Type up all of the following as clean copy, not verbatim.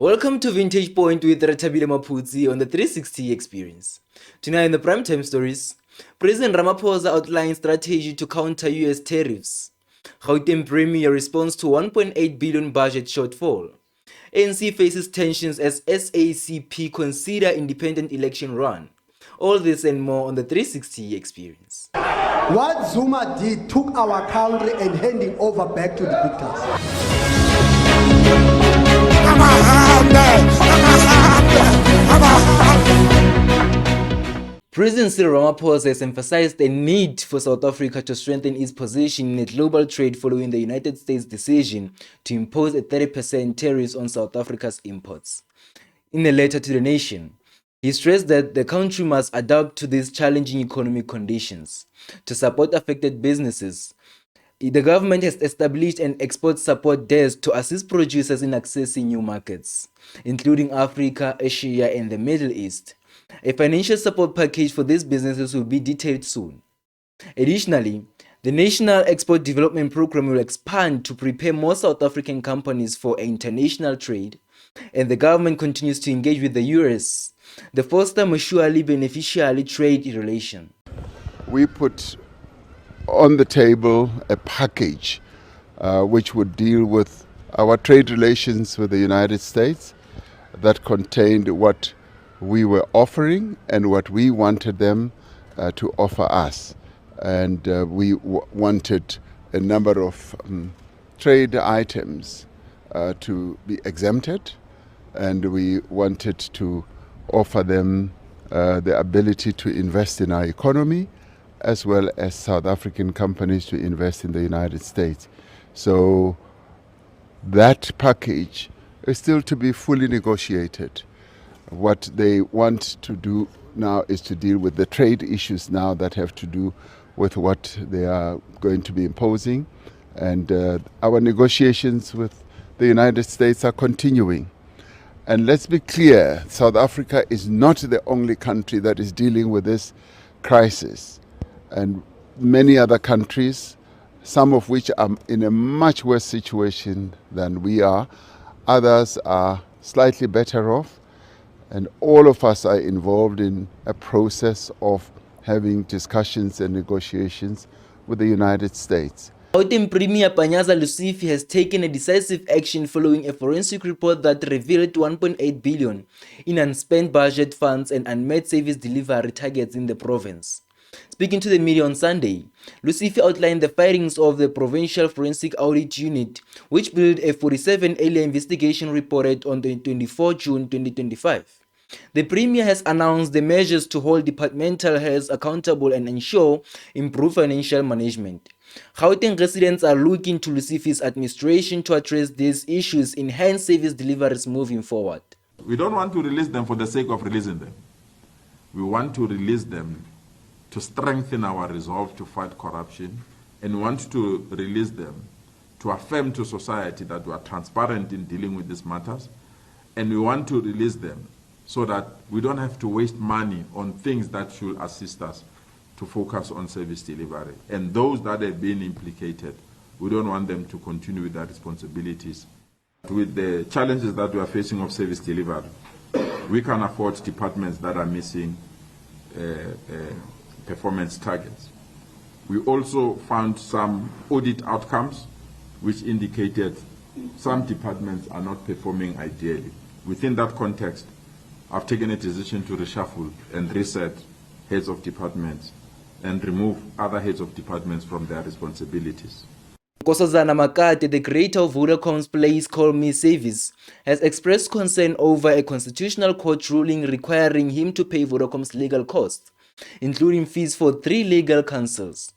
Welcome to Vintage Point with Ratabile Mapudzi on the 360 experience. Tonight in the primetime stories, President Ramaphosa outlines strategy to counter US tariffs. Gauteng Premier responds to 1.8 billion budget shortfall. ANC faces tensions as SACP consider independent election run. All this and more on the 360 experience. What Zuma did took our country and handing over back to the dictators. President Cyril Ramaphosa has emphasized the need for South Africa to strengthen its position in global trade following the United States' decision to impose a 30% tariff on South Africa's imports. In a letter to the nation, he stressed that the country must adapt to these challenging economic conditions. To support affected businesses, the government has established an export support desk to assist producers in accessing new markets, including Africa, Asia, and the Middle East. A financial support package for these businesses will be detailed soon. Additionally, the National Export Development Program will expand to prepare more South African companies for international trade, and the government continues to engage with the US, the foster mutually beneficial trade relation. We put on the table a package which would deal with our trade relations with the United States that contained what we were offering and what we wanted them to offer us. And we wanted a number of trade items to be exempted, and we wanted to offer them the ability to invest in our economy, as well as South African companies to invest in the United States. So that package is still to be fully negotiated. What they want to do now is to deal with the trade issues now that have to do with what they are going to be imposing. And our negotiations with the United States are continuing. And let's be clear, South Africa is not the only country that is dealing with this crisis. And many other countries, some of which are in a much worse situation than we are, others are slightly better off. And all of us are involved in a process of having discussions and negotiations with the United States. Gauteng Premier Lesufi has taken a decisive action following a forensic report that revealed 1.8 billion in unspent budget funds and unmet service delivery targets in the province. Speaking to the media on Sunday, Lesufi outlined the findings of the Provincial Forensic Audit Unit, which built a 47-area investigation report on 24 June 2025. The Premier has announced the measures to hold departmental heads accountable and ensure improved financial management. Gauteng residents are looking to Lesufi's administration to address these issues, enhance service deliveries moving forward. We don't want to release them for the sake of releasing them. We want to release them to strengthen our resolve to fight corruption, and want to release them to affirm to society that we are transparent in dealing with these matters, and we want to release them so that we don't have to waste money on things that should assist us to focus on service delivery. And those that have been implicated, we don't want them to continue with their responsibilities. With the challenges that we are facing of service delivery, we can afford departments that are missing performance targets. We also found some audit outcomes which indicated some departments are not performing ideally. Within that context, I've taken a decision to reshuffle and reset heads of departments and remove other heads of departments from their responsibilities. Nkosazana Makate, the creator of Vodacom's Please Call Me service, has expressed concern over a constitutional court ruling requiring him to pay Vodacom's legal costs, including fees for 3 legal counsels.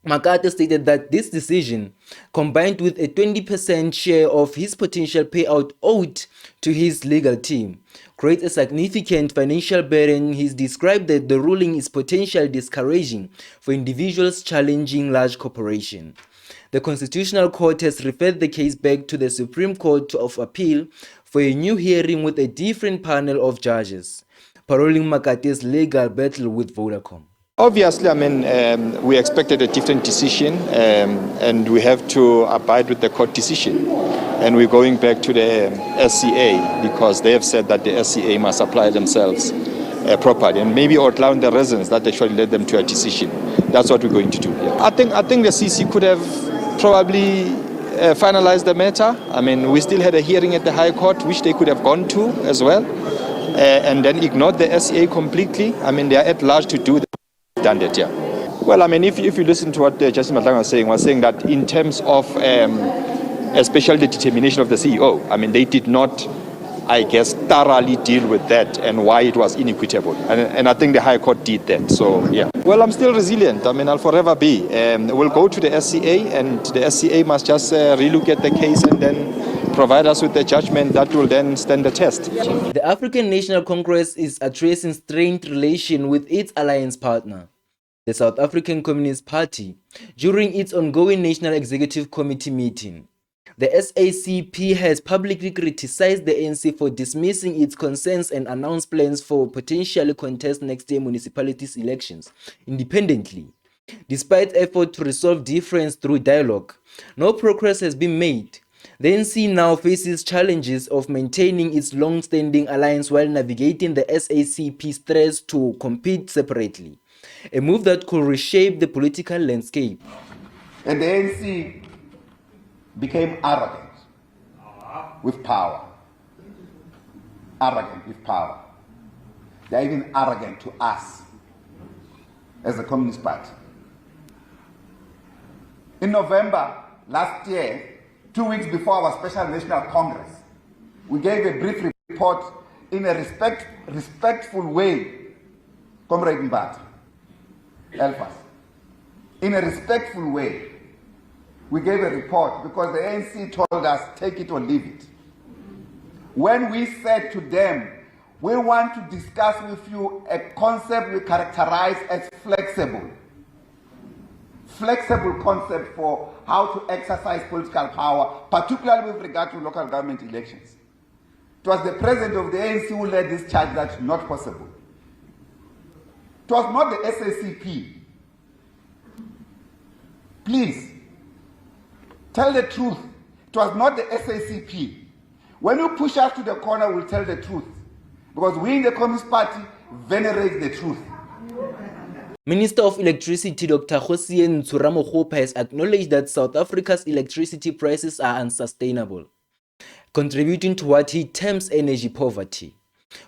Makate stated that this decision, combined with a 20% share of his potential payout owed to his legal team, creates a significant financial burden. He's described that the ruling is potentially discouraging for individuals challenging large corporations. The Constitutional Court has referred the case back to the Supreme Court of Appeal for a new hearing with a different panel of judges, paroling Makate's legal battle with Vodacom. Obviously, we expected a different decision, and we have to abide with the court decision. And we're going back to the SCA because they have said that the SCA must apply themselves properly, and maybe outline the reasons that actually led them to a decision. That's what we're going to do. Yeah. I think the CC could have probably finalized the matter. We still had a hearing at the High Court, which they could have gone to as well, and then ignored the SCA completely. They are at large to do done that, yeah. Well, if you listen to what Justice Matlang was saying that in terms of especially the determination of the CEO, they did not, I guess, thoroughly deal with that and why it was inequitable. And I think the High Court did that, so yeah. Well, I'm still resilient. I'll forever be. We'll go to the SCA, and the SCA must just relook at the case and then provide us with the judgment that will then stand the test. The African National Congress is addressing strained relation with its alliance partner, the South African Communist Party, during its ongoing National Executive Committee meeting. The SACP has publicly criticized the ANC for dismissing its concerns and announced plans for potentially contest next year municipalities elections independently. Despite effort to resolve difference through dialogue, no progress has been made. The ANC now faces challenges of maintaining its long-standing alliance while navigating the SACP's threats to compete separately, a move that could reshape the political landscape. And the ANC became arrogant with power. Arrogant with power. They're even arrogant to us as a Communist Party. In November last year, 2 weeks before our Special National Congress, we gave a brief report in a respectful way, Comrade Mbata, help us. In a respectful way, we gave a report because the ANC told us, take it or leave it. When we said to them, we want to discuss with you a concept we characterize as flexible concept for how to exercise political power, particularly with regard to local government elections. It was the president of the ANC who led this charge that's not possible. It was not the SACP. Please, tell the truth. It was not the SACP. When you push us to the corner, we'll tell the truth. Because we in the Communist Party venerate the truth. Minister of Electricity Dr. Ramaphosa has acknowledged that South Africa's electricity prices are unsustainable, contributing to what he terms energy poverty.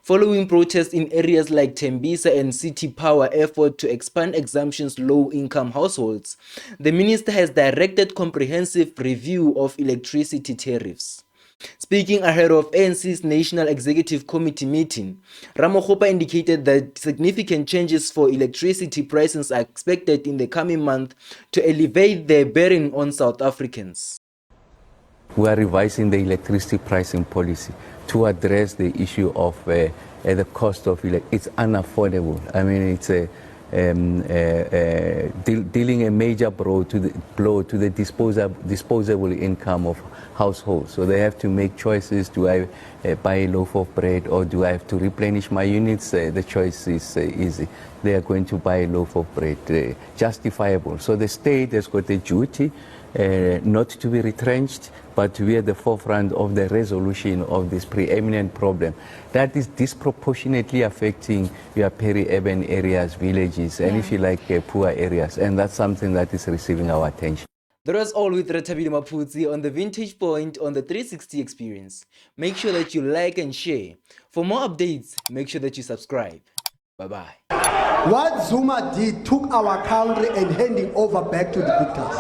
Following protests in areas like Tembisa and City Power effort to expand exemptions low-income households, the minister has directed comprehensive review of electricity tariffs. Speaking ahead of ANC's National Executive Committee meeting, Ramaphosa indicated that significant changes for electricity prices are expected in the coming month to alleviate their burden on South Africans. We are revising the electricity pricing policy to address the issue of the cost of electricity. It's unaffordable. It's dealing a major blow to the disposable income of households. So they have to make choices. Do I buy a loaf of bread, or do I have to replenish my units? The choice is easy. They are going to buy a loaf of bread, justifiable. So the state has got a duty not to be retrenched, but to be at the forefront of the resolution of this preeminent problem that is disproportionately affecting your peri-urban areas, villages, and if you like, poor areas. And that's something that is receiving our attention. That was all with Retabile Maputsi on the Vintage Point on the 360 Experience. Make sure that you like and share. For more updates, make sure that you subscribe. Bye-bye. What Zuma did took our country and handing over back to the dictators.